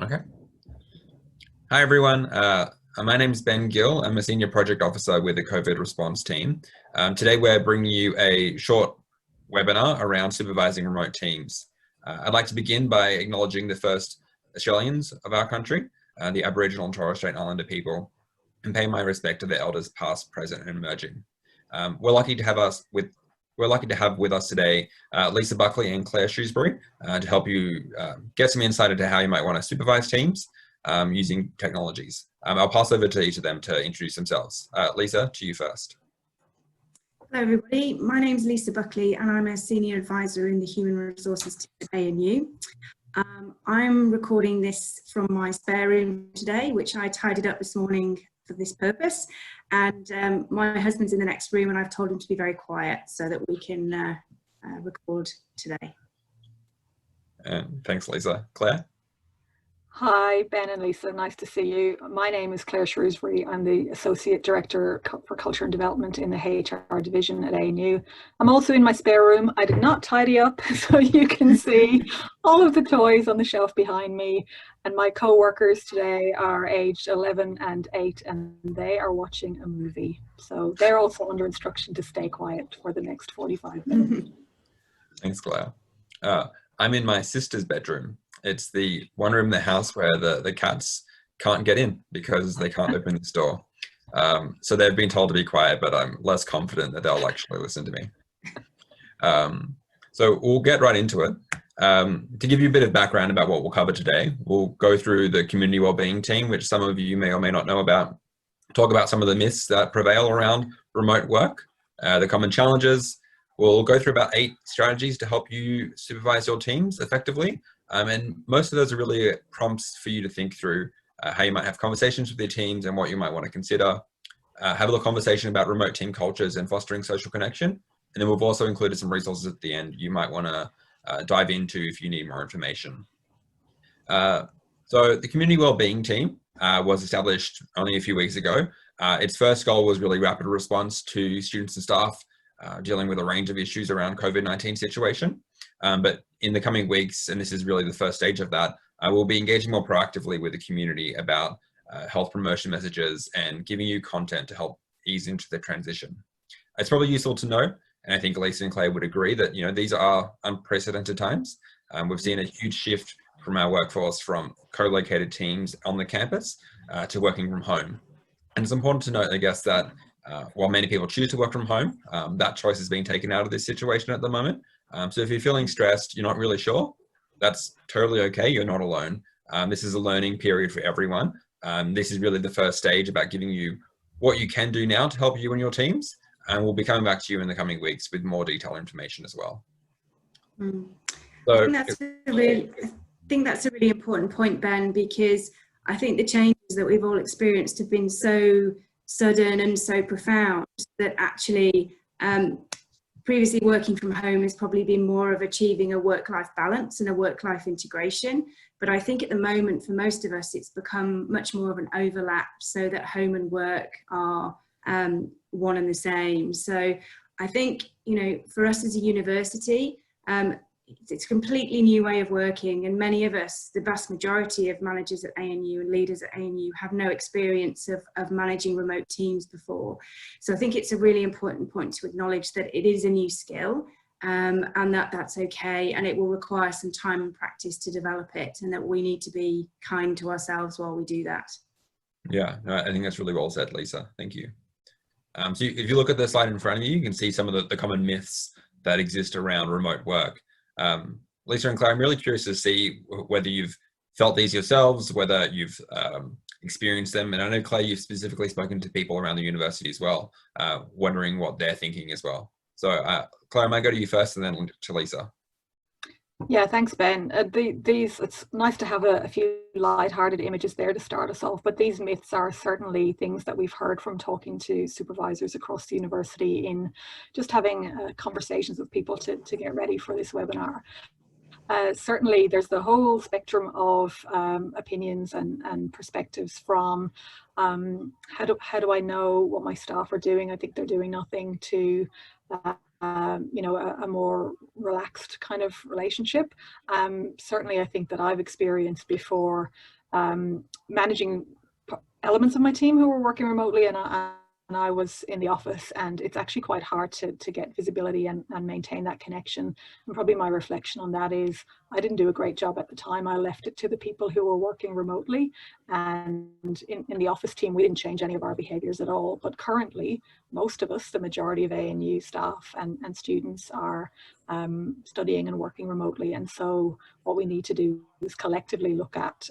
Okay. Hi, everyone. My name is Ben Gill. I'm a senior project officer with the COVID response team. Today, we're bringing you a short webinar around supervising remote teams. I'd like to begin by acknowledging the first Australians of our country, the Aboriginal and Torres Strait Islander people, and pay my respect to the elders past, present, and emerging. We're lucky to have with us today Lisa Buckley and Claire Shrewsbury to help you get some insight into how you might want to supervise teams using technologies. I'll pass over to each of them to introduce themselves. Lisa, to you first. Hello everybody, my name is Lisa Buckley and I'm a Senior Advisor in the Human Resources team at ANU. I'm recording this from my spare room today, which I tidied up this morning for this purpose, and my husband's in the next room and I've told him to be very quiet so that we can record today. Thanks, Lisa. Claire? Hi, Ben and Lisa, nice to see you. My name is Claire Shrewsbury. I'm the Associate Director for Culture and Development in the HR division at ANU. I'm also in my spare room. I did not tidy up, so you can see all of the toys on the shelf behind me. And my co-workers today are aged 11 and 8, and they are watching a movie. So they're also under instruction to stay quiet for the next 45 minutes. Thanks, Claire. I'm in my sister's bedroom. It's the one room in the house where the cats can't get in because they can't open this door. So they've been told to be quiet, but I'm less confident that they'll actually listen to me. So we'll get right into it. To give you a bit of background about what we'll cover today, we'll go through the community wellbeing team, which some of you may or may not know about, talk about some of the myths that prevail around remote work, the common challenges. We'll go through about 8 strategies to help you supervise your teams effectively. And most of those are really prompts for you to think through how you might have conversations with your teams and what you might want to consider. Have a little conversation about remote team cultures and fostering social connection. And then we've also included some resources at the end you might want to dive into if you need more information. So the community wellbeing team was established only a few weeks ago. Its first goal was really rapid response to students and staff dealing with a range of issues around COVID-19 situation. But in the coming weeks, and this is really the first stage of that, we'll be engaging more proactively with the community about health promotion messages and giving you content to help ease into the transition. It's probably useful to know, and I think Lisa and Claire would agree, that these are unprecedented times. We've seen a huge shift from our workforce from co-located teams on the campus to working from home. And it's important to note, I guess, that while many people choose to work from home, that choice is being taken out of this situation at the moment. So if you're feeling stressed, you're not really sure, that's totally okay. You're not alone. This is a learning period for everyone. This is really the first stage about giving you what you can do now to help you and your teams. And we'll be coming back to you in the coming weeks with more detailed information as well. So, I think that's a really important point, Ben, because I think the changes that we've all experienced have been so sudden and so profound that actually previously working from home has probably been more of achieving a work-life balance and a work-life integration. But I think at the moment, for most of us, it's become much more of an overlap so that home and work are one and the same. So I think, for us as a university, it's a completely new way of working, and many of us, the vast majority of managers at ANU and leaders at ANU, have no experience of managing remote teams before. So I think it's a really important point to acknowledge that it is a new skill, and that's okay, and it will require some time and practice to develop it, and that we need to be kind to ourselves while we do that. Yeah, I think that's really well said, Lisa. Thank you. So if you look at the slide in front of you, you can see some of the common myths that exist around remote work. Lisa and Claire, I'm really curious to see whether you've felt these yourselves, whether you've experienced them. And I know, Claire, you've specifically spoken to people around the university as well, wondering what they're thinking as well. So Claire, I might go to you first and then to Lisa. Yeah, thanks, Ben. It's nice to have a few light-hearted images there to start us off, but these myths are certainly things that we've heard from talking to supervisors across the university in just having conversations with people to get ready for this webinar. Certainly, there's the whole spectrum of opinions and perspectives from how do I know what my staff are doing? I think they're doing nothing, to you know, a more relaxed kind of relationship. Certainly, I think that I've experienced before managing elements of my team who were working remotely, and I was in the office, and it's actually quite hard to get visibility and maintain that connection. And probably my reflection on that is I didn't do a great job at the time. I left it to the people who were working remotely, and in the office team, we didn't change any of our behaviors at all. But currently, most of us, the majority of ANU staff and students, are studying and working remotely. And so what we need to do is collectively look at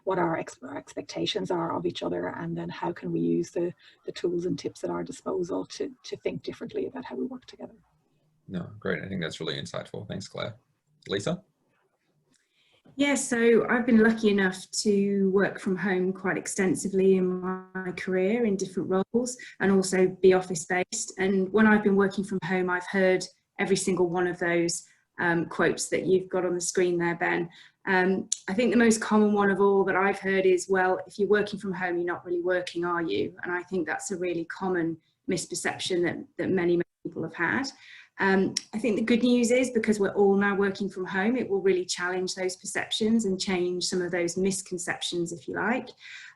what our expectations are of each other, and then how can we use the tools and tips at our disposal to think differently about how we work together. No, great. I think that's really insightful. Thanks, Claire. Lisa? Yeah, so I've been lucky enough to work from home quite extensively in my career in different roles, and also be office based. And when I've been working from home, I've heard every single one of those quotes that you've got on the screen there, Ben. I think the most common one of all that I've heard is, well, if you're working from home, you're not really working, are you? And I think that's a really common misperception that many people have had. I think the good news is, because we're all now working from home, it will really challenge those perceptions and change some of those misconceptions, if you like.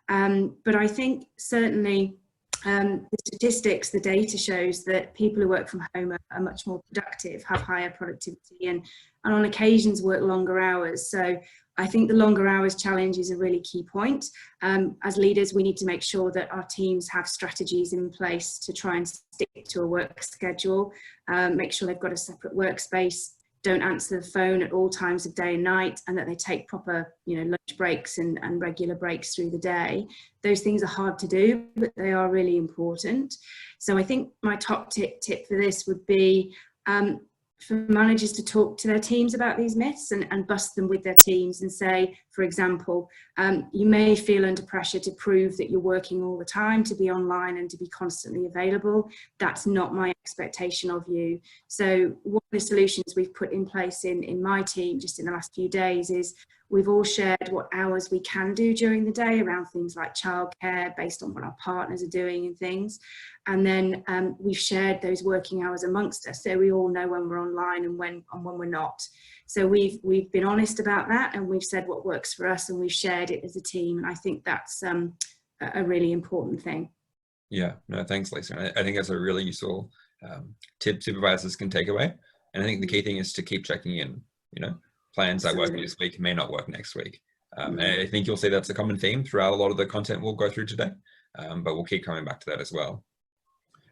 But I think certainly the statistics, the data shows that people who work from home are much more productive, have higher productivity, and on occasions work longer hours. So I think the longer hours challenge is a really key point. As leaders, we need to make sure that our teams have strategies in place to try and stick to a work schedule, make sure they've got a separate workspace, don't answer the phone at all times of day and night, and that they take proper, lunch breaks and regular breaks through the day. Those things are hard to do, but they are really important. So I think my top tip for this would be for managers to talk to their teams about these myths and bust them with their teams and say, for example, you may feel under pressure to prove that you're working all the time, to be online and to be constantly available. That's not my expectation of you. So one of the solutions we've put in place in my team just in the last few days is we've all shared what hours we can do during the day around things like childcare, based on what our partners are doing and things. And then we've shared those working hours amongst us, so we all know when we're online and when we're not. So we've been honest about that, and we've said what works for us, and we've shared it as a team. And I think that's a really important thing. Yeah, no, thanks, Lisa. I think that's a really useful tip supervisors can take away. And I think the key thing is to keep checking in. Plans that work this week may not work next week. And I think you'll see that's a common theme throughout a lot of the content we'll go through today, but we'll keep coming back to that as well.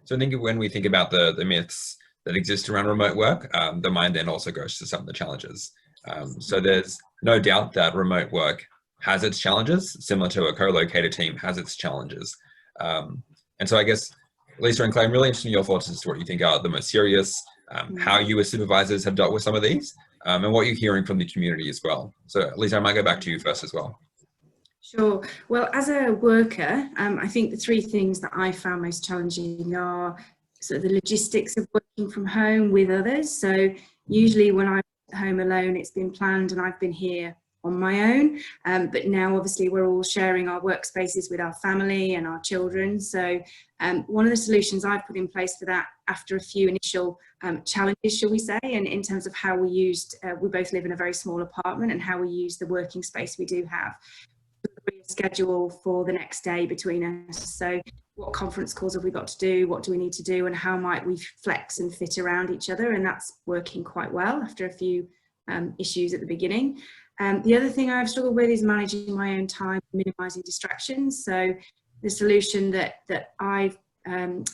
So I think when we think about the myths that exist around remote work, the mind then also goes to some of the challenges. So there's no doubt that remote work has its challenges, similar to a co-located team has its challenges. And so I guess, Lisa and Clay, I'm really interested in your thoughts as to what you think are the most serious, how you as supervisors have dealt with some of these, and what you're hearing from the community as well. So Lisa, I might go back to you first as well. Sure. Well, as a worker, I think the three things that I found most challenging are sort of the logistics of working from home with others. So usually when I'm at home alone, it's been planned and I've been here on my own. But now obviously we're all sharing our workspaces with our family and our children. So one of the solutions I've put in place for that, after a few initial challenges, shall we say, and in terms of how we both live in a very small apartment, and how we use the working space we do have. Schedule for the next day between us. So what conference calls have we got to do? What do we need to do? And how might we flex and fit around each other? And that's working quite well after a few issues at the beginning. The other thing I've struggled with is managing my own time, minimizing distractions. So the solution that I've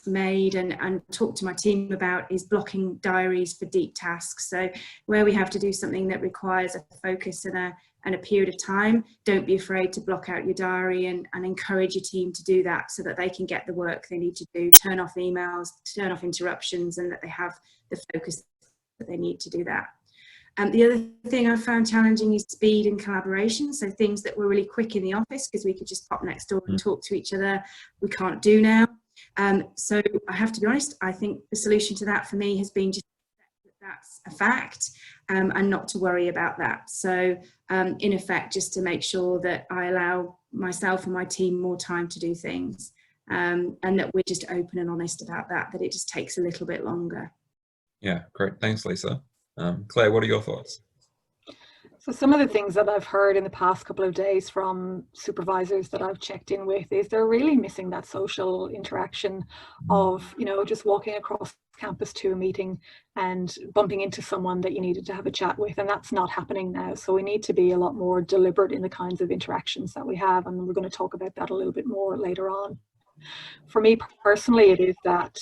made and talked to my team about is blocking diaries for deep tasks. So where we have to do something that requires a focus and a period of time, don't be afraid to block out your diary and encourage your team to do that, so that they can get the work they need to do, turn off emails, turn off interruptions, and that they have the focus that they need to do that. The other thing I've found challenging is speed and collaboration. So things that were really quick in the office because we could just pop next door and talk to each other, we can't do now. So I have to be honest, I think the solution to that for me has been just that's a fact, and not to worry about that. So in effect, just to make sure that I allow myself and my team more time to do things, and that we're just open and honest about that it just takes a little bit longer. Yeah, great. Thanks, Lisa. Claire, what are your thoughts? So some of the things that I've heard in the past couple of days from supervisors that I've checked in with is they're really missing that social interaction of, just walking across campus to a meeting and bumping into someone that you needed to have a chat with, and that's not happening now. So we need to be a lot more deliberate in the kinds of interactions that we have, and we're going to talk about that a little bit more later on. For me personally, it is that,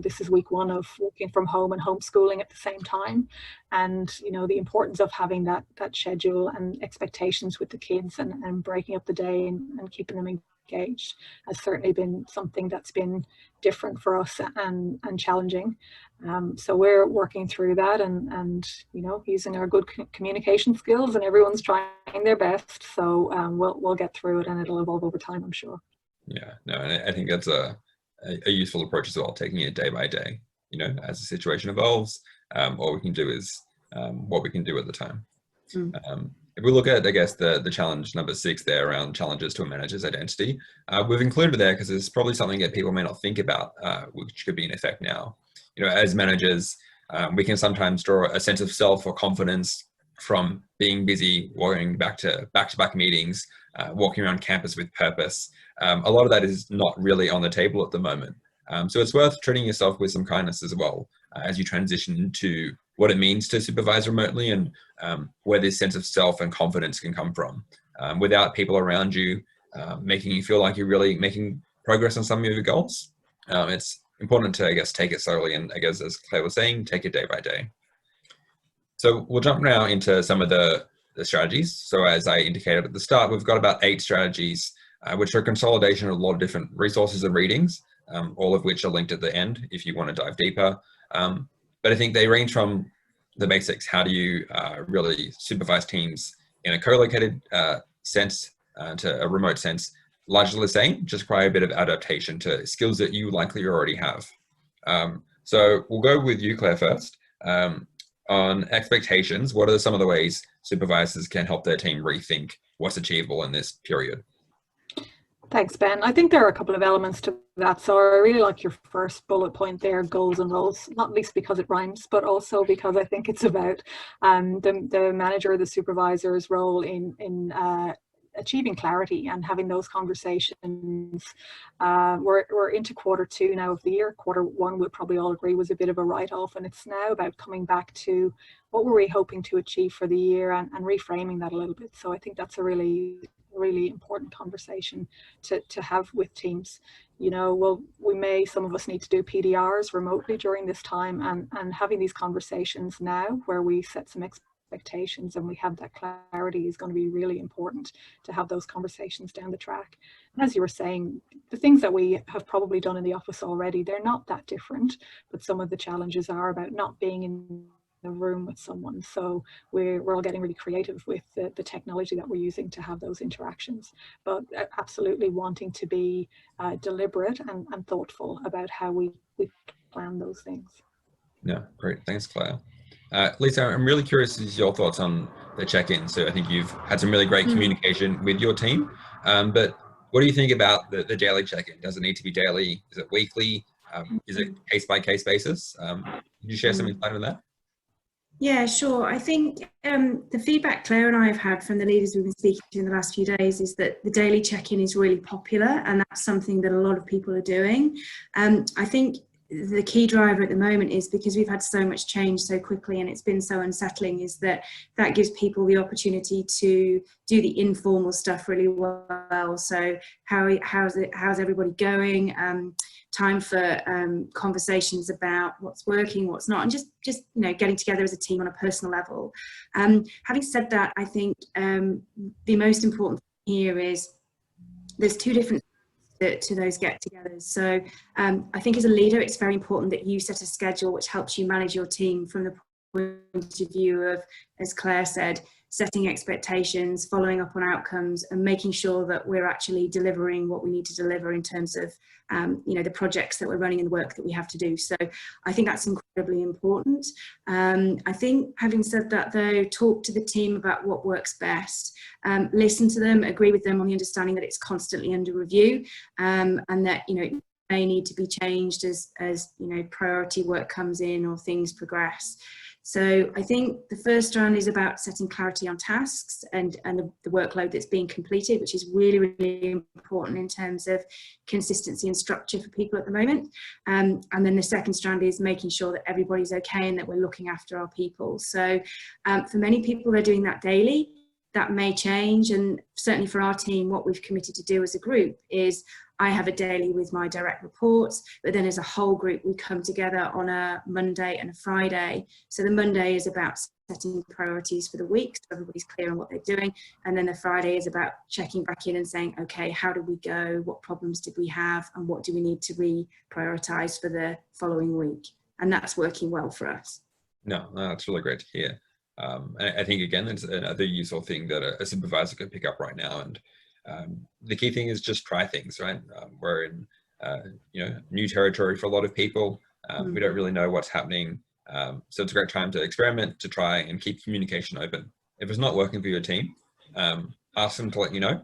this is week one of working from home and homeschooling at the same time. And, the importance of having that schedule and expectations with the kids and breaking up the day and keeping them engaged has certainly been something that's been different for us and challenging. So we're working through that and using our good communication skills, and everyone's trying their best. So we'll get through it, and it'll evolve over time, I'm sure. Yeah, no, and I think that's a useful approach as well, taking it day by day. As the situation evolves, all we can do is what we can do at the time. If we look at, I guess, the challenge number 6 there around challenges to a manager's identity, we've included there because it's probably something that people may not think about, which could be in effect now. As managers, we can sometimes draw a sense of self or confidence from being busy, walking back-to-back meetings, walking around campus with purpose. A lot of that is not really on the table at the moment. So it's worth treating yourself with some kindness as well as you transition into what it means to supervise remotely, and where this sense of self and confidence can come from. Without people around you making you feel like you're really making progress on some of your goals, it's important to, I guess, take it slowly, and I guess, as Claire was saying, take it day by day. So we'll jump now into some of the strategies. So as I indicated at the start, we've got about 8 strategies, which are a consolidation of a lot of different resources and readings, all of which are linked at the end if you want to dive deeper. But I think they range from the basics. How do you really supervise teams in a co-located sense to a remote sense? Largely the same, just require a bit of adaptation to skills that you likely already have. So we'll go with you, Claire, first. On expectations, what are some of the ways supervisors can help their team rethink what's achievable in this period? Thanks, Ben. I think there are a couple of elements to that. So I really like your first bullet point there, goals and roles, not least because it rhymes, but also because I think it's about the manager, the supervisor's role in achieving clarity and having those conversations. We're into Q2 now of the year. Q1, we'll probably all agree, was a bit of a write-off, and it's now about coming back to what were we hoping to achieve for the year and reframing that a little bit. So I think that's a really important conversation to have with teams. Some of us need to do PDRs remotely during this time, and having these conversations now where we set some expectations and we have that clarity is going to be really important to have those conversations down the track. And as you were saying, the things that we have probably done in the office already, they're not that different, but some of the challenges are about not being in the room with someone. So we're all getting really creative with the technology that we're using to have those interactions, but absolutely wanting to be deliberate and thoughtful about how we plan those things. Yeah, great. Thanks, Claire. Lisa, I'm really curious as your thoughts on the check-in. So I think you've had some really great communication with your team, but what do you think about the daily check-in? Does it need to be daily? Is it weekly? Is it case-by-case basis? Can you share some insight on that? Yeah, sure. I think the feedback Claire and I have had from the leaders we've been speaking to in the last few days is that the daily check-in is really popular, and that's something that a lot of people are doing. I think the key driver at the moment is because we've had so much change so quickly and it's been so unsettling, is that gives people the opportunity to do the informal stuff really well. So how's everybody going? Time for conversations about what's working, what's not, and just getting together as a team on a personal level. Having said that, I think the most important thing here is there's 2 different to those get-togethers. So I think as a leader, it's very important that you set a schedule which helps you manage your team from the point of view of, as Claire said, setting expectations, following up on outcomes, and making sure that we're actually delivering what we need to deliver in terms of the projects that we're running and the work that we have to do. So I think that's incredibly important. I think, having said that though, talk to the team about what works best, listen to them, agree with them on the understanding that it's constantly under review, and that may need to be changed as you know, priority work comes in or things progress. So I think the first round is about setting clarity on tasks and the workload that's being completed, which is really, really important in terms of consistency and structure for people at the moment. And then the second strand is making sure that everybody's okay and that we're looking after our people. So for many people, they're doing that daily. That may change, and certainly for our team, what we've committed to do as a group is I have a daily with my direct reports, but then as a whole group, we come together on a Monday and a Friday. So the Monday is about setting priorities for the week, so everybody's clear on what they're doing. And then the Friday is about checking back in and saying, okay, how did we go? What problems did we have? And what do we need to reprioritize for the following week? And that's working well for us. No, that's really great to hear. I think, again, it's another useful thing that a supervisor could pick up right now. And the key thing is just try things, right? We're in you know, new territory for a lot of people. We don't really know what's happening. So it's a great time to experiment, to try and keep communication open. If it's not working for your team, ask them to let you know.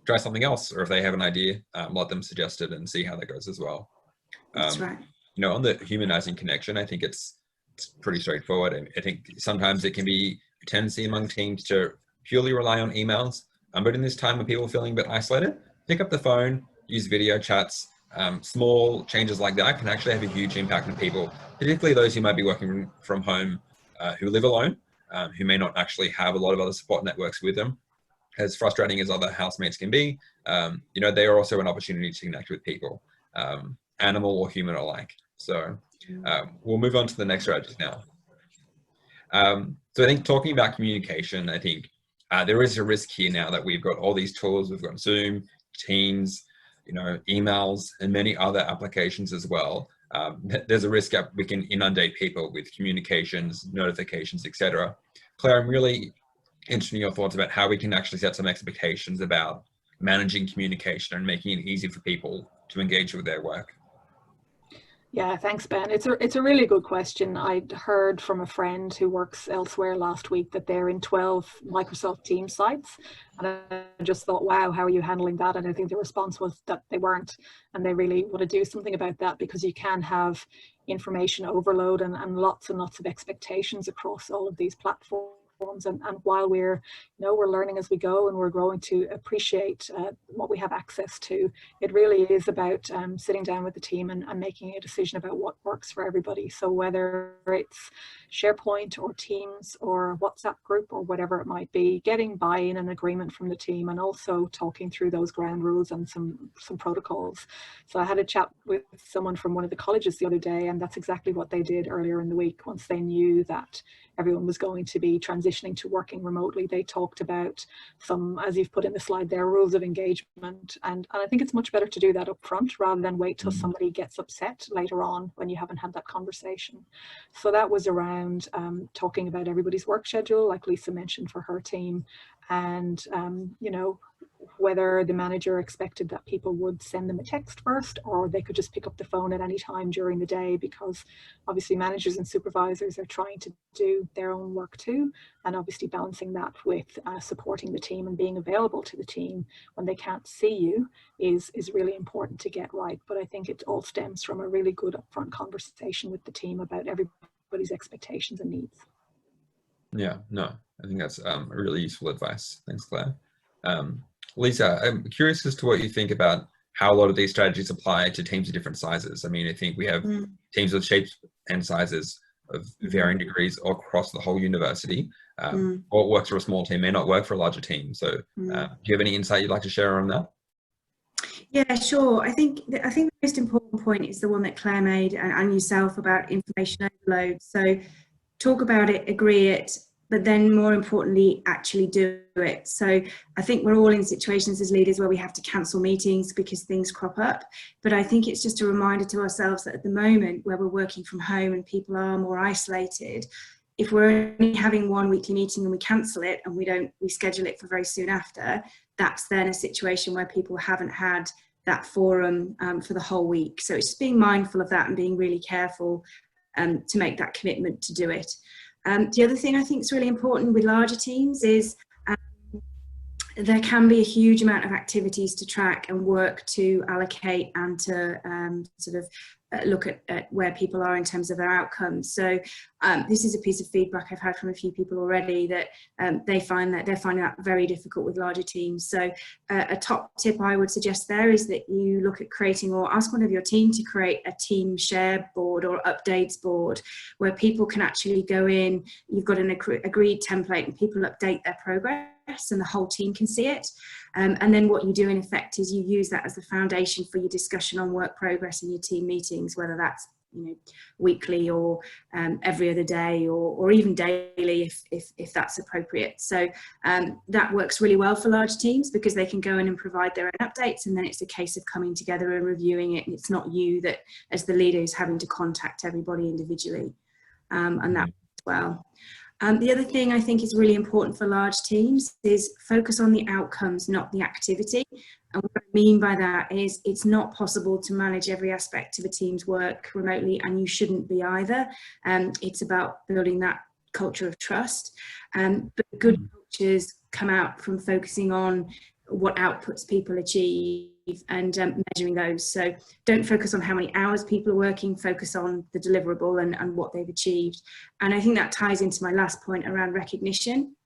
Try something else, or if they have an idea, let them suggest it and see how that goes as well. That's right. You know, on the humanizing connection, I think it's pretty straightforward. I think sometimes it can be a tendency among teams to purely rely on emails. But in this time when people are feeling a bit isolated, pick up the phone, use video chats. Small changes like that can actually have a huge impact on people, particularly those who might be working from home, who live alone, who may not actually have a lot of other support networks with them. As frustrating as other housemates can be, you know, they are also an opportunity to connect with people, animal or human alike. So we'll move on to the next strategy now. So I think talking about communication, I think there is a risk here now that we've got all these tools. We've got Zoom, Teams, you know, emails, and many other applications as well. There's a risk that we can inundate people with communications, notifications, etc. Claire, I'm really interested in your thoughts about how we can actually set some expectations about managing communication and making it easy for people to engage with their work. Yeah, thanks, Ben. It's a really good question. I'd heard from a friend who works elsewhere last week that they're in 12 Microsoft Teams sites. And I just thought, wow, how are you handling that? And I think the response was that they weren't. And they really want to do something about that, because you can have information overload and lots and lots of expectations across all of these platforms. And while we're learning as we go and we're growing to appreciate what we have access to, it really is about sitting down with the team and making a decision about what works for everybody. So whether it's SharePoint or Teams or WhatsApp group or whatever it might be, getting buy-in and agreement from the team, and also talking through those ground rules and some protocols. So I had a chat with someone from one of the colleges the other day, and that's exactly what they did earlier in the week. Once they knew that everyone was going to be transitioning to working remotely, they talked about some, as you've put in the slide there, rules of engagement. And I think it's much better to do that up front rather than wait till somebody gets upset later on when you haven't had that conversation. So that was around talking about everybody's work schedule, like Lisa mentioned for her team, and you know, whether the manager expected that people would send them a text first, or they could just pick up the phone at any time during the day, because obviously managers and supervisors are trying to do their own work too, and obviously balancing that with supporting the team and being available to the team when they can't see you is really important to get right. But I think it all stems from a really good upfront conversation with the team about everybody's expectations and needs. Yeah, no, I think that's really useful advice. Thanks, Claire. Lisa, I'm curious as to what you think about how a lot of these strategies apply to teams of different sizes. I mean, I think we have teams with shapes and sizes of varying degrees across the whole university. What works for a small team may not work for a larger team. So do you have any insight you'd like to share on that? Yeah, sure. I think the most important point is the one that Claire made and yourself about information overload. So talk about it, agree it, but then more importantly, actually do it. So I think we're all in situations as leaders where we have to cancel meetings because things crop up. But I think it's just a reminder to ourselves that at the moment where we're working from home and people are more isolated, if we're only having one weekly meeting and we cancel it and we schedule it for very soon after, that's then a situation where people haven't had that forum for the whole week. So it's just being mindful of that and being really careful to make that commitment to do it. The other thing I think is really important with larger teams is there can be a huge amount of activities to track and work to allocate and to sort of look at where people are in terms of their outcomes. So this is a piece of feedback I've had from a few people already, that they're finding that very difficult with larger teams. So a top tip I would suggest there is that you look at creating, or ask one of your team to create, a team share board or updates board where people can actually go in. You've got an agreed template and people update their progress and the whole team can see it. And then what you do in effect is you use that as the foundation for your discussion on work progress in your team meetings, whether that's, you know, weekly or every other day, or even daily if that's appropriate. So that works really well for large teams because they can go in and provide their own updates, and then it's a case of coming together and reviewing it, and it's not you that, as the leader, is having to contact everybody individually, and that as well. The other thing I think is really important for large teams is focus on the outcomes, not the activity. And what I mean by that is it's not possible to manage every aspect of a team's work remotely, and you shouldn't be either. It's about building that culture of trust. But good cultures come out from focusing on what outputs people achieve and measuring those. So don't focus on how many hours people are working, focus on the deliverable and what they've achieved. And I think that ties into my last point around recognition.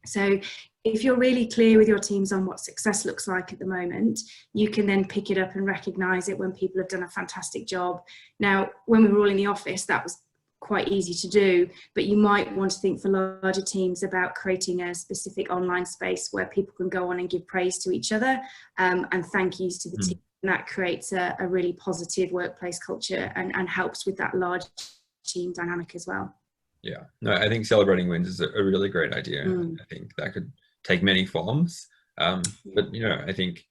So if you're really clear with your teams on what success looks like at the moment, you can then pick it up and recognize it when people have done a fantastic job. Now, when we were all in the office, that was quite easy to do, but you might want to think for larger teams about creating a specific online space where people can go on and give praise to each other and thank yous to the team. And that creates a really positive workplace culture and helps with that large team dynamic as well. Yeah, no, I think celebrating wins is a really great idea. I think that could take many forms, but you know, I think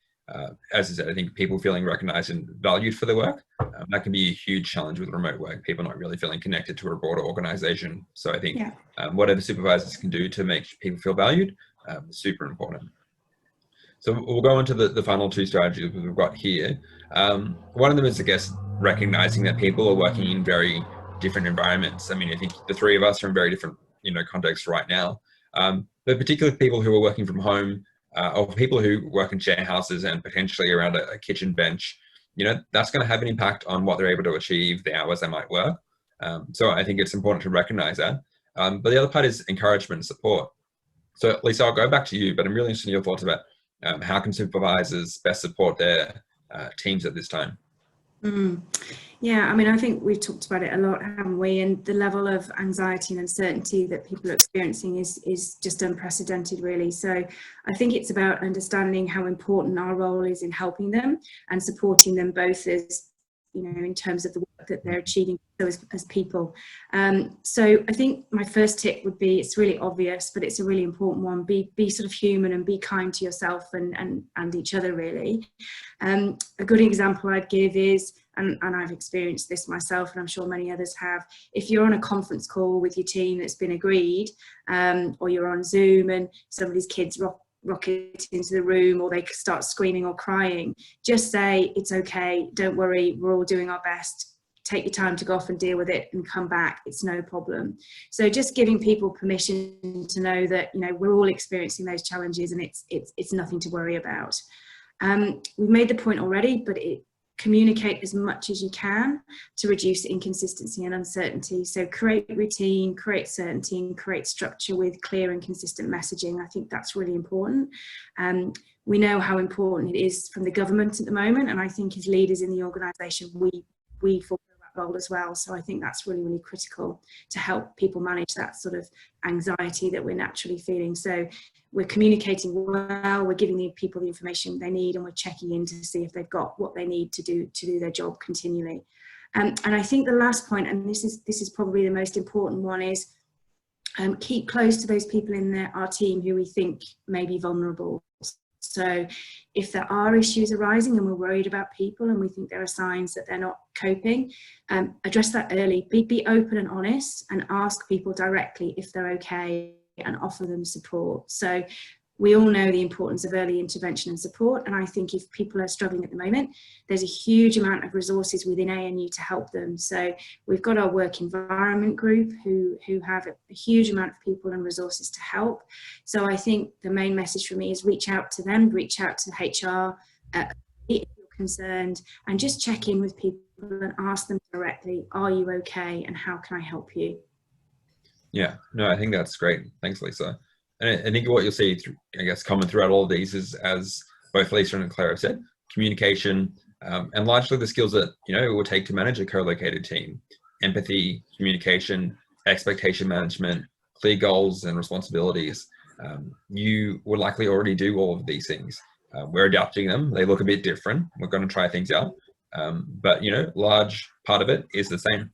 as I said, I think people feeling recognized and valued for their work, that can be a huge challenge with remote work, people not really feeling connected to a broader organization. So I think whatever supervisors can do to make people feel valued is super important. So we'll go into the final two strategies we've got here. One of them is, I guess, recognizing that people are working in very different environments. I mean, I think the three of us are in very different, you know, contexts right now, but particularly people who are working from home, or people who work in share houses and potentially around a kitchen bench, you know, that's going to have an impact on what they're able to achieve, the hours they might work. So I think it's important to recognize that. But the other part is encouragement and support. So Lisa, I'll go back to you, but I'm really interested in your thoughts about how can supervisors best support their teams at this time? Yeah, I mean, I think we've talked about it a lot, haven't we? And the level of anxiety and uncertainty that people are experiencing is just unprecedented, really. So I think it's about understanding how important our role is in helping them and supporting them both as, you know, in terms of the work that they're achieving as people. So I think my first tip would be, it's really obvious, but it's a really important one. Be sort of human and be kind to yourself and each other, really. A good example I'd give is, and I've experienced this myself, and I'm sure many others have, if you're on a conference call with your team that's been agreed, or you're on Zoom and somebody's kids rocket into the room, or they start screaming or crying, just say, it's okay, don't worry, we're all doing our best, take your time to go off and deal with it and come back, it's no problem. So just giving people permission to know that, you know, we're all experiencing those challenges and it's nothing to worry about. We've made the point already, but communicate as much as you can to reduce inconsistency and uncertainty. So create routine, create certainty, and create structure with clear and consistent messaging. I think that's really important. We know how important it is from the government at the moment, and I think as leaders in the organisation, we fulfill that role as well. So I think that's really, really critical to help people manage that sort of anxiety that we're naturally feeling. So we're communicating well, we're giving the people the information they need, and we're checking in to see if they've got what they need to do their job continually. And I think the last point, and this is probably the most important one, is keep close to those people in our team who we think may be vulnerable. So if there are issues arising and we're worried about people and we think there are signs that they're not coping, address that early. Be open and honest and ask people directly if they're okay and offer them support. So we all know the importance of early intervention and support, and I think if people are struggling at the moment, there's a huge amount of resources within ANU to help them. So we've got our work environment group who have a huge amount of people and resources to help. So I think the main message for me is reach out to them, reach out to HR if you're concerned, and just check in with people and ask them directly, are you okay, and how can I help you? Yeah, no, I think that's great. Thanks, Lisa. And I think what you'll see, I guess, common throughout all of these is, as both Lisa and Claire have said, communication, and largely the skills that, it will take to manage a co-located team: empathy, communication, expectation management, clear goals and responsibilities. You will likely already do all of these things. We're adapting them. They look a bit different. We're going to try things out. But, large part of it is the same.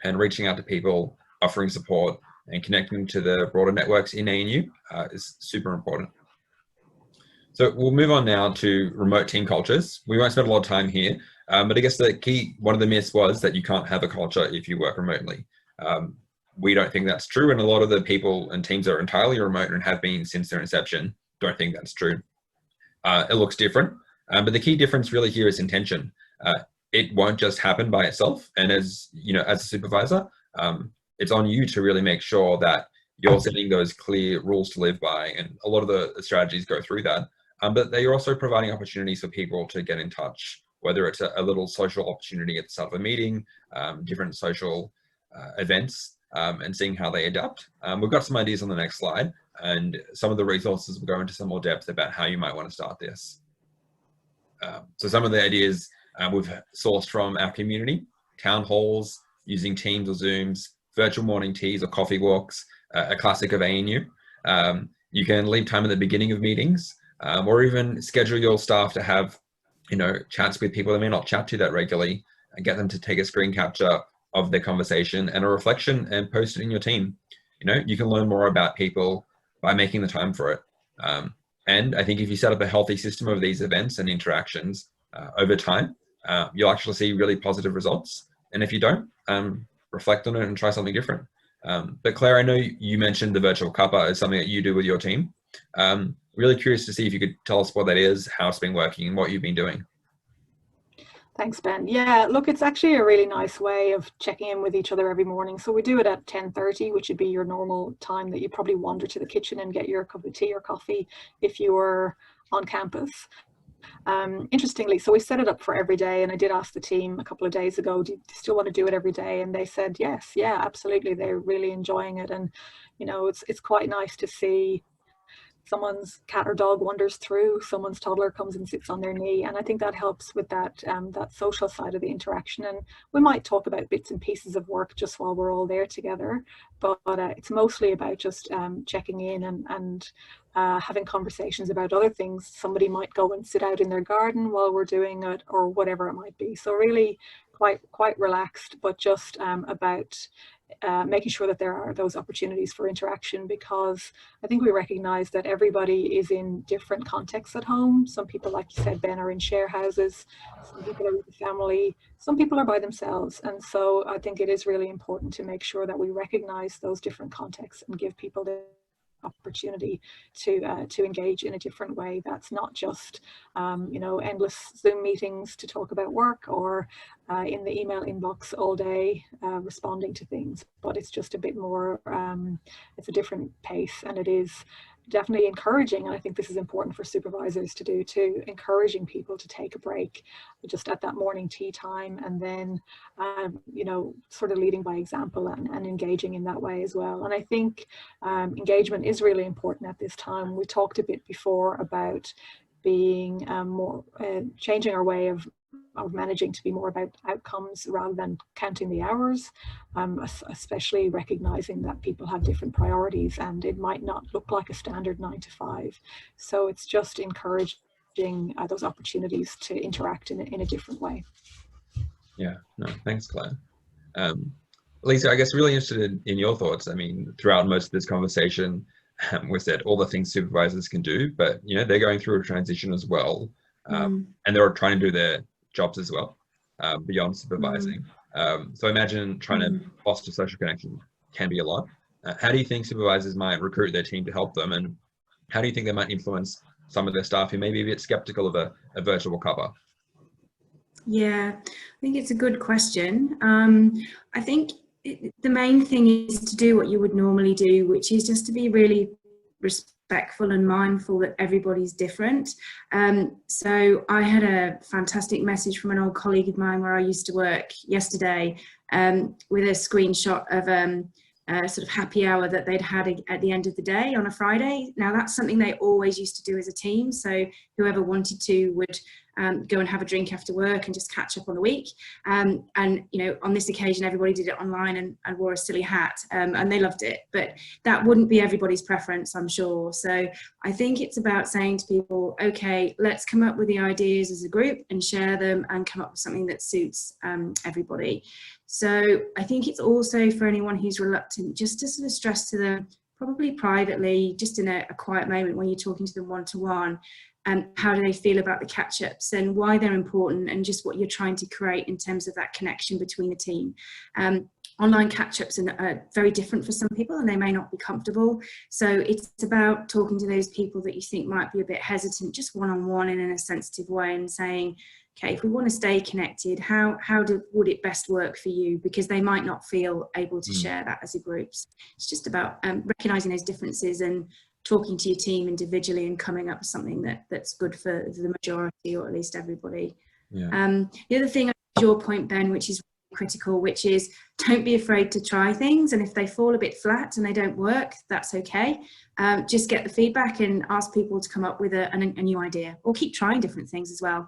And reaching out to people, offering support, and connecting to the broader networks in ANU is super important. So we'll move on now to remote team cultures. We won't spend a lot of time here, but I guess one of the myths was that you can't have a culture if you work remotely. We don't think that's true, and a lot of the people and teams that are entirely remote and have been since their inception don't think that's true. It looks different, but the key difference really here is intention. It won't just happen by itself, and as a supervisor, it's on you to really make sure that you're setting those clear rules to live by, and a lot of the strategies go through that. But they're also providing opportunities for people to get in touch, whether it's a little social opportunity at the start of a meeting, different social events, and seeing how they adapt. We've got some ideas on the next slide, and some of the resources will go into some more depth about how you might want to start this. So some of the ideas we've sourced from our community: town halls, using Teams or Zooms, virtual morning teas or coffee walks, a classic of ANU. You can leave time at the beginning of meetings, or even schedule your staff to have, chats with people they may not chat to that regularly, and get them to take a screen capture of their conversation and a reflection and post it in your team. You can learn more about people by making the time for it. And I think if you set up a healthy system of these events and interactions over time, you'll actually see really positive results. And if you don't, reflect on it and try something different. But Claire, I know you mentioned the virtual cuppa as something that you do with your team. Really curious to see if you could tell us what that is, how it's been working, and what you've been doing. Thanks, Ben. Yeah, look, it's actually a really nice way of checking in with each other every morning. So we do it at 10:30, which would be your normal time that you probably wander to the kitchen and get your cup of tea or coffee if you were on campus. Interestingly, so we set it up for every day, and I did ask the team a couple of days ago, do you still want to do it every day? And they said yes, yeah, absolutely, they're really enjoying it. And it's quite nice to see someone's cat or dog wanders through, someone's toddler comes and sits on their knee, and I think that helps with that that social side of the interaction. And we might talk about bits and pieces of work just while we're all there together, but it's mostly about just checking in and having conversations about other things. Somebody might go and sit out in their garden while we're doing it, or whatever it might be. So really quite relaxed, but just about making sure that there are those opportunities for interaction, because I think we recognize that everybody is in different contexts at home. Some people, like you said, Ben, are in share houses, some people are with the family, some people are by themselves. And so I think it is really important to make sure that we recognize those different contexts and give people the opportunity to engage in a different way. That's not just endless Zoom meetings to talk about work, or in the email inbox all day responding to things, but it's just a bit more it's a different pace, and it is definitely encouraging, and I think this is important for supervisors to do too, encouraging people to take a break just at that morning tea time, and then sort of leading by example and engaging in that way as well. And I think engagement is really important at this time. We talked a bit before about being more changing our way of managing to be more about outcomes rather than counting the hours, especially recognizing that people have different priorities and it might not look like a standard 9 to 5. So it's just encouraging those opportunities to interact in a different way. Yeah, no, thanks, Claire. Lisa, I guess really interested in your thoughts. I mean, throughout most of this conversation, we said all the things supervisors can do, but they're going through a transition as well, and they're trying to do their jobs as well beyond supervising. So imagine trying to foster social connection can be a lot. How do you think supervisors might recruit their team to help them, and how do you think they might influence some of their staff who may be a bit skeptical of a virtual cover? Yeah, I think it's a good question. I think the main thing is to do what you would normally do, which is just to be really respectful and mindful that everybody's different. So I had a fantastic message from an old colleague of mine where I used to work yesterday, with a screenshot of a sort of happy hour that they'd had at the end of the day on a Friday. Now that's something they always used to do as a team. So whoever wanted to would go and have a drink after work and just catch up on the week. And, you know, on this occasion, everybody did it online and wore a silly hat, and they loved it. But that wouldn't be everybody's preference, I'm sure. So I think it's about saying to people, okay, let's come up with the ideas as a group and share them and come up with something that suits everybody. So I think it's also for anyone who's reluctant, just to sort of stress to them, probably privately, just in a quiet moment when you're talking to them one-to-one, how do they feel about the catch-ups and why they're important, and just what you're trying to create in terms of that connection between the team. Online catch-ups are very different for some people and they may not be comfortable. So it's about talking to those people that you think might be a bit hesitant, just one-on-one and in a sensitive way, and saying, okay, if we want to stay connected, how would it best work for you? Because they might not feel able to share that as a group. So it's just about recognising those differences and talking to your team individually and coming up with something that's good for the majority, or at least everybody. Yeah. The other thing, your point, Ben, which is critical, which is don't be afraid to try things, and if they fall a bit flat and they don't work, that's okay. Just get the feedback and ask people to come up with a new idea, or keep trying different things as well.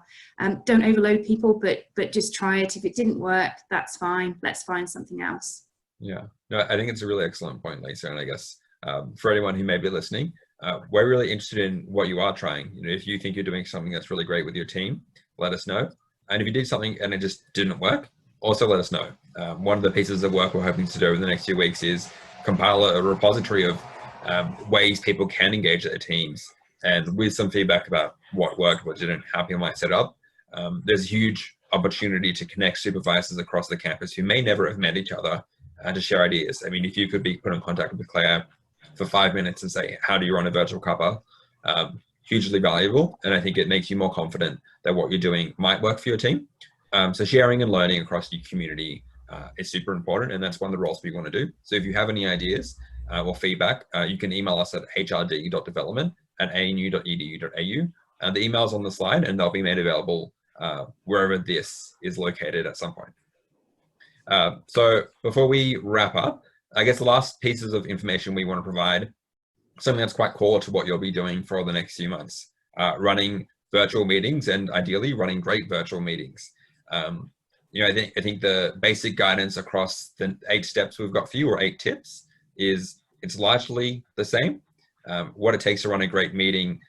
Don't overload people, but just try it. If it didn't work, that's fine. Let's find something else. Yeah, no, I think it's a really excellent point, Lisa, and I guess for anyone who may be listening, we're really interested in what you are trying. You know, if you think you're doing something that's really great with your team, let us know. And if you did something and it just didn't work, also let us know. One of the pieces of work we're hoping to do over the next few weeks is compile a repository of ways people can engage their teams, and with some feedback about what worked, what didn't, how people might set up. There's a huge opportunity to connect supervisors across the campus who may never have met each other to share ideas. I mean, if you could be put in contact with Claire for 5 minutes and say, how do you run a virtual cover? Hugely valuable. And I think it makes you more confident that what you're doing might work for your team. So sharing and learning across your community is super important, and that's one of the roles we want to do. So if you have any ideas or feedback, you can email us at hrd.development@anu.edu.au. The email's on the slide, and they'll be made available wherever this is located at some point. So before we wrap up, I guess the last pieces of information we want to provide, something that's quite core to what you'll be doing for the next few months, running virtual meetings, and ideally running great virtual meetings. You know, I think the basic guidance across the 8 steps we've got for you, or 8 tips, is it's largely the same. What it takes to run a great meeting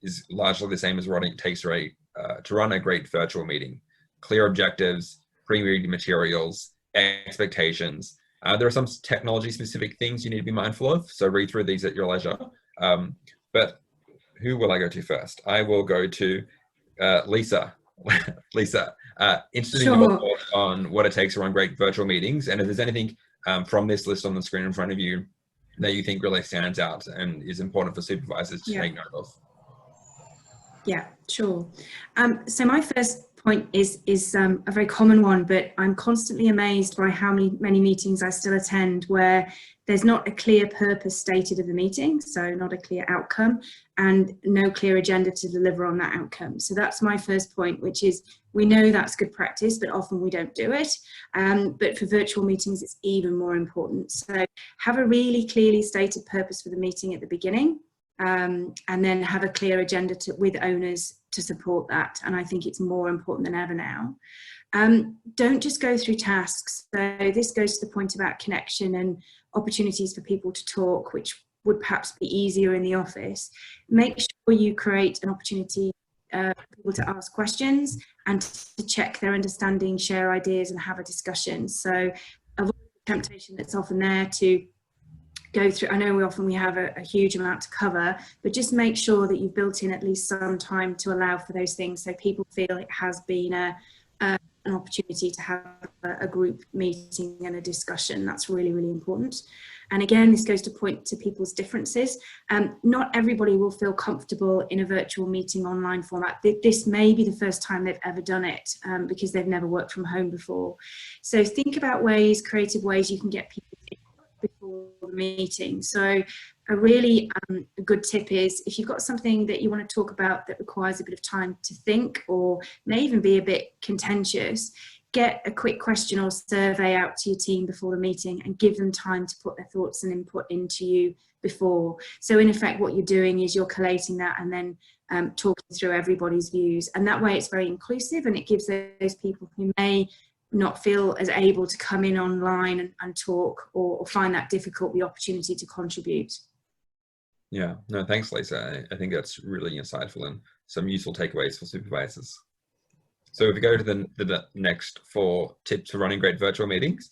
is largely the same as what it takes to run a great virtual meeting. Clear objectives, pre-meeting materials, expectations. There are some technology specific things you need to be mindful of, so read through these at your leisure. But who will I go to first? I will go to Lisa. Lisa, interested in your thoughts on what it takes to run great virtual meetings, and if there's anything from this list on the screen in front of you that you think really stands out and is important for supervisors to take note of. Yeah, sure. So my first point is a very common one, but I'm constantly amazed by how many meetings I still attend where there's not a clear purpose stated of the meeting, so not a clear outcome, and no clear agenda to deliver on that outcome. So that's my first point, which is we know that's good practice, but often we don't do it. But for virtual meetings, it's even more important. So have a really clearly stated purpose for the meeting at the beginning, and then have a clear agenda with owners to support that. And I think it's more important than ever now. Don't just go through tasks. So this goes to the point about connection and opportunities for people to talk, which would perhaps be easier in the office. Make sure you create an opportunity for people to ask questions and to check their understanding, share ideas, and have a discussion. So avoid the temptation that's often there to go through. I know we have a huge amount to cover, but just make sure that you've built in at least some time to allow for those things, so people feel it has been a an opportunity to have a group meeting and a discussion. That's really, really important. And again, this goes to point to people's differences. Not everybody will feel comfortable in a virtual meeting online format. This may be the first time they've ever done it because they've never worked from home before. So think about ways, creative ways you can get people before the meeting. So a really good tip is, if you've got something that you want to talk about that requires a bit of time to think, or may even be a bit contentious, get a quick question or survey out to your team before the meeting and give them time to put their thoughts and input into you before. So in effect, what you're doing is you're collating that and then talking through everybody's views. And that way it's very inclusive, and it gives those people who may not feel as able to come in online and talk, or find that difficult, the opportunity to contribute. Yeah, no, thanks, Lisa. I think that's really insightful and some useful takeaways for supervisors. So if we go to the next 4 tips for running great virtual meetings,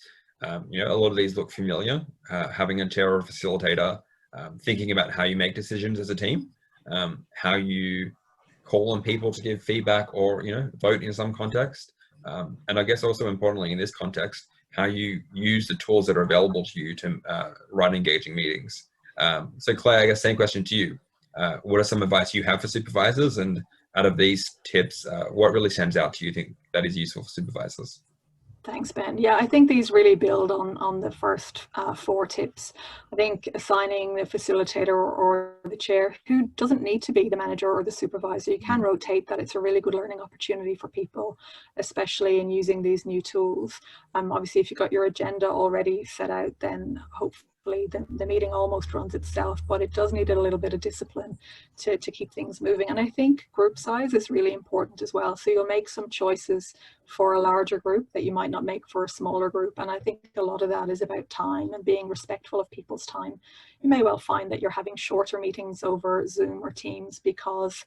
you know, a lot of these look familiar. Having a chair or a facilitator, thinking about how you make decisions as a team, how you call on people to give feedback or, you know, vote in some context. And I guess also importantly in this context, how you use the tools that are available to you to run engaging meetings. So Claire, I guess same question to you. What are some advice you have for supervisors? And out of these tips, what really stands out to you think that is useful for supervisors? Thanks, Ben. Yeah, I think these really build on the first 4 tips. I think assigning the facilitator or the chair, who doesn't need to be the manager or the supervisor, you can rotate that. It's a really good learning opportunity for people, especially in using these new tools. Obviously, if you've got your agenda already set out, then hopefully the meeting almost runs itself, but it does need a little bit of discipline to keep things moving. And I think group size is really important as well. So you'll make some choices for a larger group that you might not make for a smaller group. And I think a lot of that is about time and being respectful of people's time. You may well find that you're having shorter meetings over Zoom or Teams because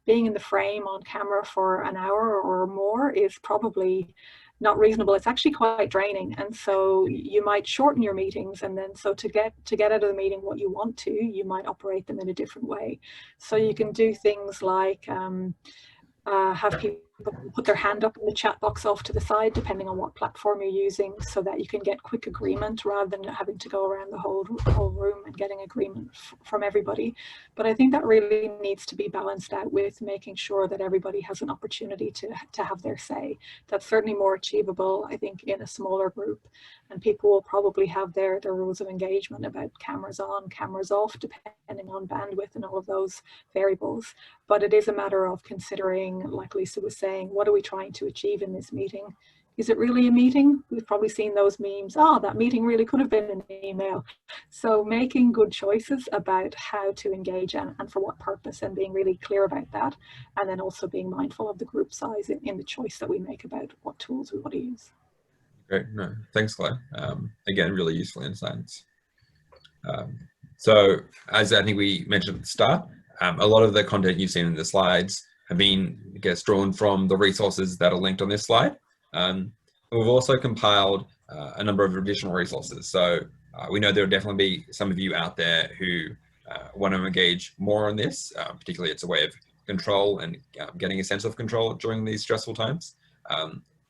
being in the frame on camera for an hour or more is probably not reasonable. It's actually quite draining, and so you might shorten your meetings, and then so to get out of the meeting what you want to, you might operate them in a different way. So you can do things like have people put their hand up in the chat box off to the side, depending on what platform you're using, so that you can get quick agreement rather than having to go around the whole room and getting agreement from everybody. But I think that really needs to be balanced out with making sure that everybody has an opportunity to have their say. That's certainly more achievable, I think, in a smaller group, and people will probably have their rules of engagement about cameras on, cameras off, depending on bandwidth and all of those variables. But it is a matter of considering, like Lisa was saying, what are we trying to achieve in this meeting? Is it really a meeting? We've probably seen those memes. Oh, that meeting really could have been an email. So making good choices about how to engage and for what purpose, and being really clear about that. And then also being mindful of the group size in the choice that we make about what tools we want to use. Great, no, thanks, Claire. Again, really useful insights. So as I think we mentioned at the start, a lot of the content you've seen in the slides have been, I guess, drawn from the resources that are linked on this slide. We've also compiled a number of additional resources. So we know there will definitely be some of you out there who want to engage more on this. Particularly, it's a way of control and getting a sense of control during these stressful times.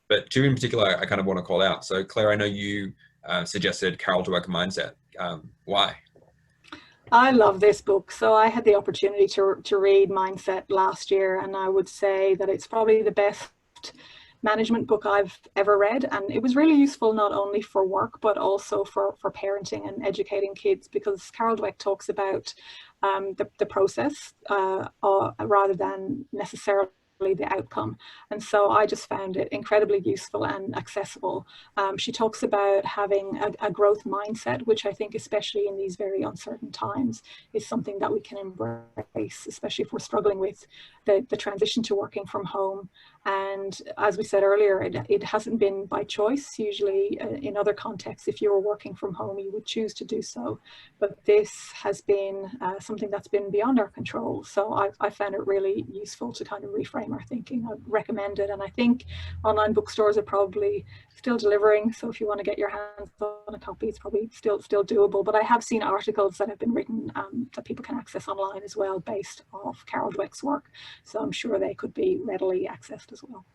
But 2 in particular, I kind of want to call out. So Claire, I know you suggested Carol Dweck Mindset. Why? I love this book. So I had the opportunity to read Mindset last year, and I would say that it's probably the best management book I've ever read. And it was really useful not only for work, but also for parenting and educating kids, because Carol Dweck talks about the process rather than necessarily the outcome. And so I just found it incredibly useful and accessible. She talks about having a growth mindset, which I think, especially in these very uncertain times, is something that we can embrace, especially if we're struggling with the transition to working from home. And as we said earlier, it hasn't been by choice. Usually in other contexts, if you were working from home, you would choose to do so. But this has been something that's been beyond our control. So I found it really useful to kind of reframe our thinking. I recommend it. And I think online bookstores are probably still delivering. So if you want to get your hands on a copy, it's probably still doable. But I have seen articles that have been written that people can access online as well, based off Carol Dweck's work. So I'm sure they could be readily accessed as well.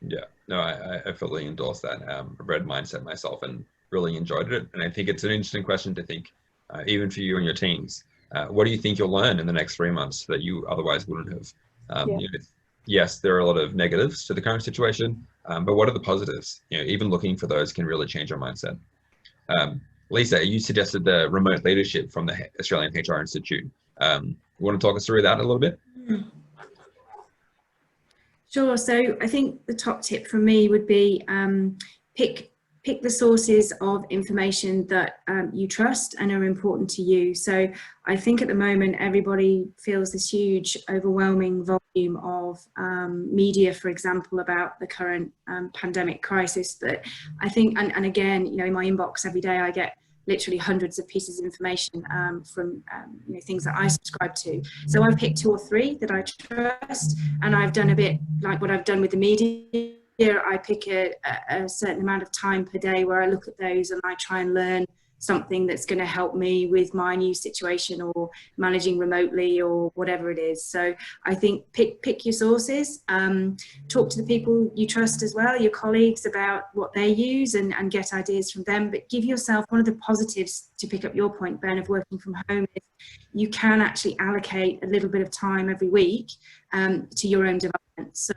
Yeah, no, I fully endorse that. Red mindset myself and really enjoyed it. And I think it's an interesting question to think, even for you and your teams. What do you think you'll learn in the next 3 months that you otherwise wouldn't have? Yeah. You know, yes, there are a lot of negatives to the current situation, but what are the positives? You know, even looking for those can really change your mindset. Lisa, you suggested the remote leadership from the Australian HR Institute. You want to talk us through that a little bit? Sure. So I think the top tip from me would be pick the sources of information that you trust and are important to you. So I think at the moment everybody feels this huge, overwhelming volume of media, for example, about the current pandemic crisis. That I think, and again, you know, in my inbox every day I get literally hundreds of pieces of information from you know, things that I subscribe to. So I've picked 2 or 3 that I trust, and I've done a bit like what I've done with the media. I pick a certain amount of time per day where I look at those and I try and learn something that's going to help me with my new situation or managing remotely or whatever it is. So I think pick your sources, talk to the people you trust as well, your colleagues, about what they use and get ideas from them. But give yourself, one of the positives, to pick up your point, Ben, of working from home, is you can actually allocate a little bit of time every week to your own development. So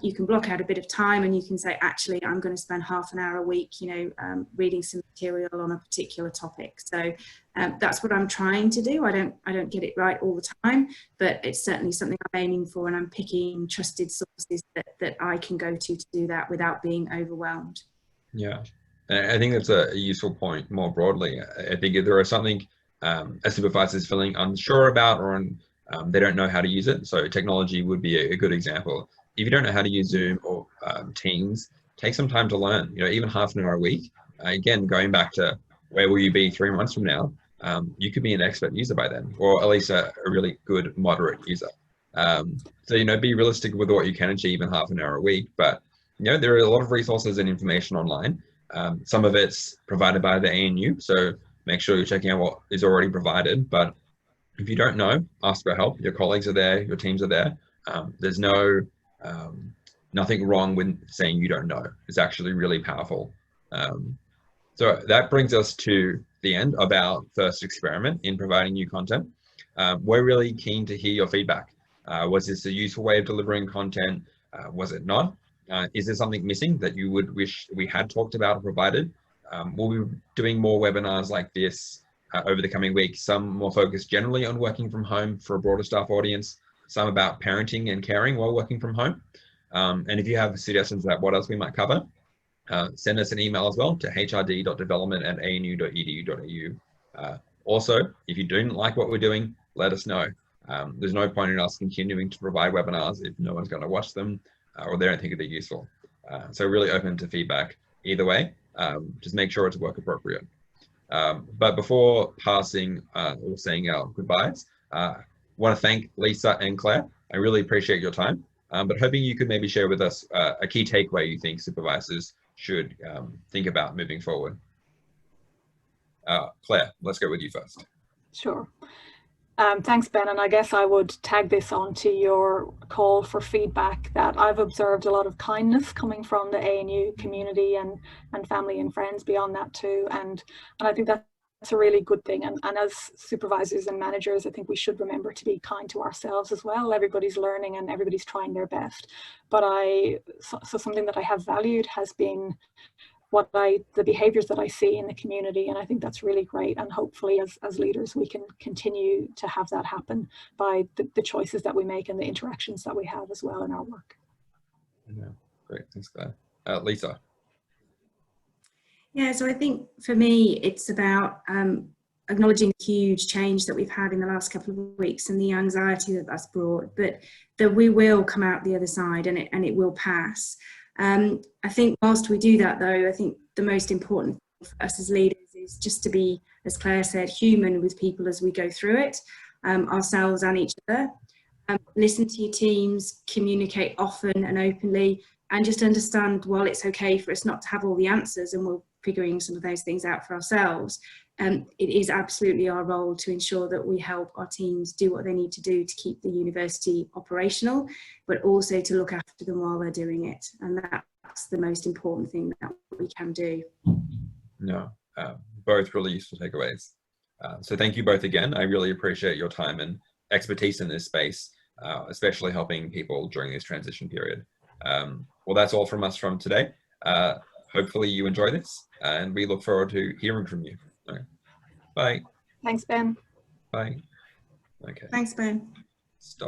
you can block out a bit of time and you can say, actually, I'm going to spend half an hour a week, you know, reading some material on a particular topic. So that's what I'm trying to do. I don't get it right all the time, but it's certainly something I'm aiming for, and I'm picking trusted sources that I can go to do that without being overwhelmed. Yeah, and I think that's a useful point more broadly. I think if there is something a supervisor is feeling unsure about, or they don't know how to use it, so technology would be a good example. If you don't know how to use Zoom or Teams, take some time to learn, you know, even half an hour a week. Again, going back to where will you be 3 months from now, you could be an expert user by then, or at least a really good moderate user. So, you know, be realistic with what you can achieve in half an hour a week, but you know, there are a lot of resources and information online. Some of it's provided by the ANU, so make sure you're checking out what is already provided. But if you don't know, ask for help. Your colleagues are there, your teams are there. There's nothing wrong with saying you don't know. It's actually really powerful. So that brings us to the end of our first experiment in providing new content. We're really keen to hear your feedback. Was this a useful way of delivering content? Was it not? Is there something missing that you would wish we had talked about or provided? We'll be doing more webinars like this over the coming weeks, some more focused generally on working from home for a broader staff audience, some about parenting and caring while working from home. And if you have suggestions about what else we might cover, send us an email as well to hrd.development@anu.edu.au. Also, if you don't like what we're doing, let us know. There's no point in us continuing to provide webinars if no one's going to watch them or they don't think they're useful. So really open to feedback either way. Just make sure it's work appropriate. But before passing or saying our goodbyes, I want to thank Lisa and Claire. I really appreciate your time, but hoping you could maybe share with us a key takeaway you think supervisors should think about moving forward. Claire, let's go with you first. Sure. Thanks, Ben. And I guess I would tag this on to your call for feedback, that I've observed a lot of kindness coming from the ANU community and family and friends beyond that too. And I think that's a really good thing. And as supervisors and managers, I think we should remember to be kind to ourselves as well. Everybody's learning and everybody's trying their best. But so something that I have valued has been the behaviors that I see in the community, and I think that's really great. And hopefully as leaders we can continue to have that happen by the choices that we make and the interactions that we have as well in our work. Yeah, great, thanks Claire. Lisa. Yeah, so I think for me it's about acknowledging the huge change that we've had in the last couple of weeks and the anxiety that that's brought, but that we will come out the other side and it will pass. I think whilst we do that though, I think the most important thing for us as leaders is just to be, as Claire said, human with people as we go through it, ourselves and each other. Listen to your teams, communicate often and openly, and just understand, while it's okay for us not to have all the answers and we're figuring some of those things out for ourselves, it is absolutely our role to ensure that we help our teams do what they need to do to keep the university operational, but also to look after them while they're doing it. And that's the most important thing that we can do. No, both really useful takeaways. So thank you both again. I really appreciate your time and expertise in this space, especially helping people during this transition period. Well, that's all from us from today. Hopefully you enjoy this, and we look forward to hearing from you. Okay. Bye. Thanks, Ben. Bye. Okay. Thanks, Ben. Stop.